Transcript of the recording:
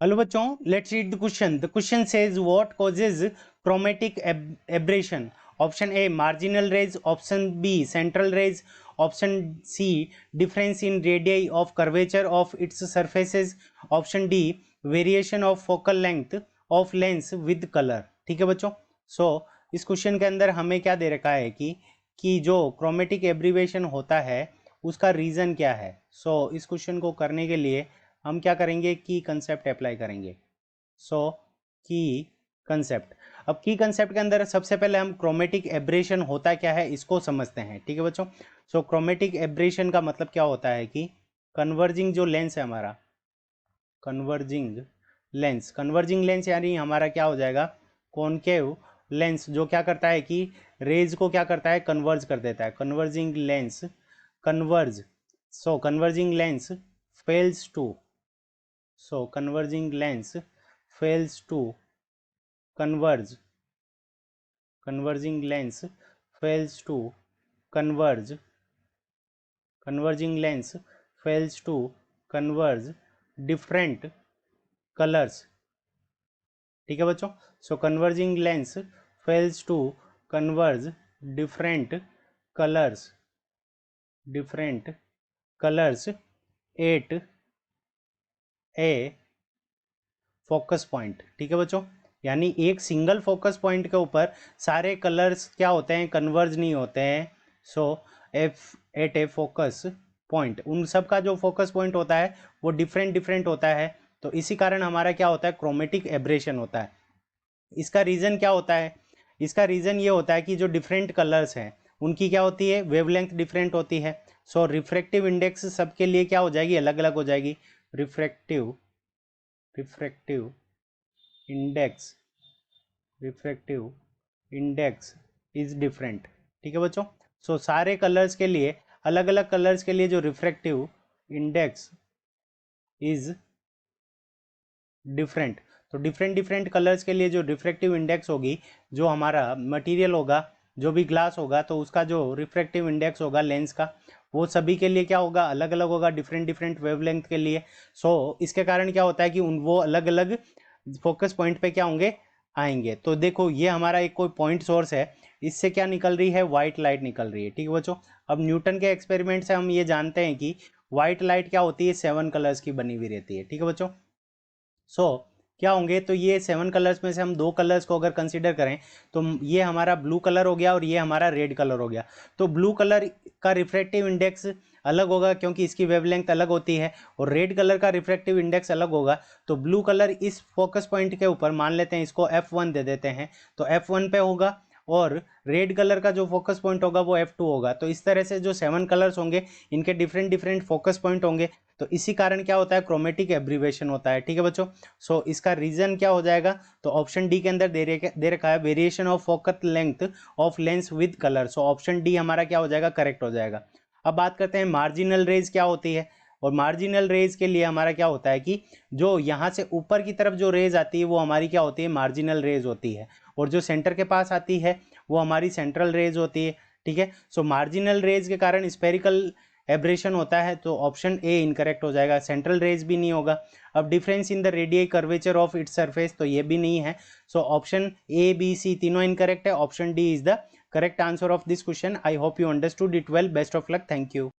Hello बच्चों, let's read the question. The question says what causes chromatic aberration. Option A marginal rays, option B central rays, option C difference in radii of curvature of its surfaces, option D variation of focal length of lens with colour. ठीक है बच्चों. इस question के अंदर हमें क्या दे रखा है कि जो क्रोमेटिक एब्रीवेशन होता है उसका रीज़न क्या है. इस क्वेश्चन को करने के लिए हम क्या करेंगे, की कंसेप्ट अप्लाई करेंगे. की कंसेप्ट. अब की कंसेप्ट के अंदर सबसे पहले हम क्रोमेटिक एब्रेशन होता क्या है इसको समझते हैं. ठीक है बच्चों. क्रोमेटिक एब्रेशन का मतलब क्या होता है कि कन्वर्जिंग जो लेंस है हमारा, कन्वर्जिंग लेंस यानी हमारा क्या हो जाएगा, कॉनकेव लेंस, जो क्या करता है कि रेज को क्या करता है, कन्वर्ज कर देता है. Converging lens converge. Converging lens fails to converging lens fails to converge. Converging lens fails to converge. Converging lens fails to converge different colors. ठीक है बच्चों. Converging lens fails to converge different colors at A focus point. ठीक है बच्चों. यानी एक single focus point के ऊपर सारे कलर्स क्या होते हैं, कन्वर्ज नहीं होते हैं. एट ए फोकस पॉइंट, उन सब का जो फोकस पॉइंट होता है वो डिफरेंट होता है. तो इसी कारण हमारा क्या होता है, क्रोमेटिक एब्रेशन होता है. इसका रीज़न क्या होता है, इसका रीज़न ये होता है कि जो डिफरेंट कलर्स हैं उनकी क्या होती है, वेवलेंथ डिफरेंट होती है. रिफ्रैक्टिव इंडेक्स सबके लिए क्या हो जाएगी, अलग अलग हो जाएगी. Refractive index is different. ठीक है बच्चों. सारे कलर्स के लिए, अलग अलग कलर्स के लिए जो रिफ्रैक्टिव इंडेक्स इज डिफरेंट. तो डिफरेंट कलर्स के लिए जो रिफ्रैक्टिव इंडेक्स होगी, जो हमारा मटेरियल होगा, जो भी ग्लास होगा, तो उसका जो रिफ्रैक्टिव इंडेक्स होगा लेंस का, वो सभी के लिए क्या होगा, अलग अलग होगा, डिफरेंट वेवलेंथ के लिए. इसके कारण क्या होता है कि वो अलग अलग फोकस पॉइंट पे क्या होंगे, आएंगे. तो देखो ये हमारा एक कोई पॉइंट सोर्स है, इससे क्या निकल रही है, वाइट लाइट निकल रही है. ठीक है बच्चों. अब न्यूटन के एक्सपेरिमेंट से हम ये जानते हैं कि वाइट लाइट क्या होती है, 7 कलर्स की बनी हुई रहती है. ठीक है बच्चों. क्या होंगे, तो ये 7 कलर्स में से हम 2 कलर्स को अगर कंसीडर करें तो ये हमारा ब्लू कलर हो गया और ये हमारा रेड कलर हो गया. तो ब्लू कलर का रिफ्रैक्टिव इंडेक्स अलग होगा क्योंकि इसकी वेवलेंथ अलग होती है, और रेड कलर का रिफ्रैक्टिव इंडेक्स अलग होगा. तो ब्लू कलर इस फोकस पॉइंट के ऊपर मान लेते हैं, इसको F1 दे देते हैं, तो F1 पे होगा, और रेड कलर का जो फोकस पॉइंट होगा वो F2 होगा. तो इस तरह से जो 7 कलर्स होंगे इनके डिफरेंट फोकस पॉइंट होंगे. तो इसी कारण क्या होता है, क्रोमेटिक एब्रीवेशन होता है. ठीक है बच्चों. इसका रीजन क्या हो जाएगा, तो ऑप्शन डी के अंदर दे रखा है variation of focus length of lens with colour. Option D हमारा क्या हो जाएगा, करेक्ट हो जाएगा. अब बात करते हैं मार्जिनल रेज क्या होती है. और मार्जिनल रेज के लिए हमारा क्या होता है कि जो यहाँ से ऊपर की तरफ जो रेज आती है वो हमारी क्या होती है, मार्जिनल रेज होती है, और जो सेंटर के पास आती है वो हमारी सेंट्रल रेज होती है. ठीक है. मार्जिनल रेज के कारण स्पेरिकल एब्रेशन होता है. तो ऑप्शन ए इनकरेक्ट हो जाएगा, सेंट्रल रेज भी नहीं होगा. अब difference in the radii curvature of its surface, तो ये भी नहीं है. ऑप्शन ए बी सी तीनों इनकरेक्ट है. Option D is the correct answer of this question. I hope you understood it well. Best of luck. Thank you.